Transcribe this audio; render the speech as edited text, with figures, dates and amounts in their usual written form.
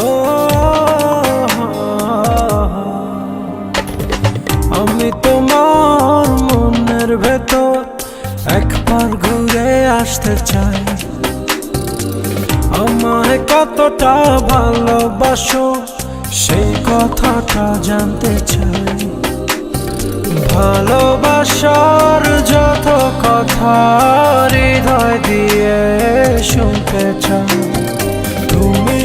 ও আমি তোমার মনের ভেতর একবার ঘুরে আসতে চাই। আমায় কতটা ভালোবাসো সেই কথাটা জানতে চাই। ভালোবাসার যত কথা হৃদয় দিয়ে শুনতে চাই। তুমি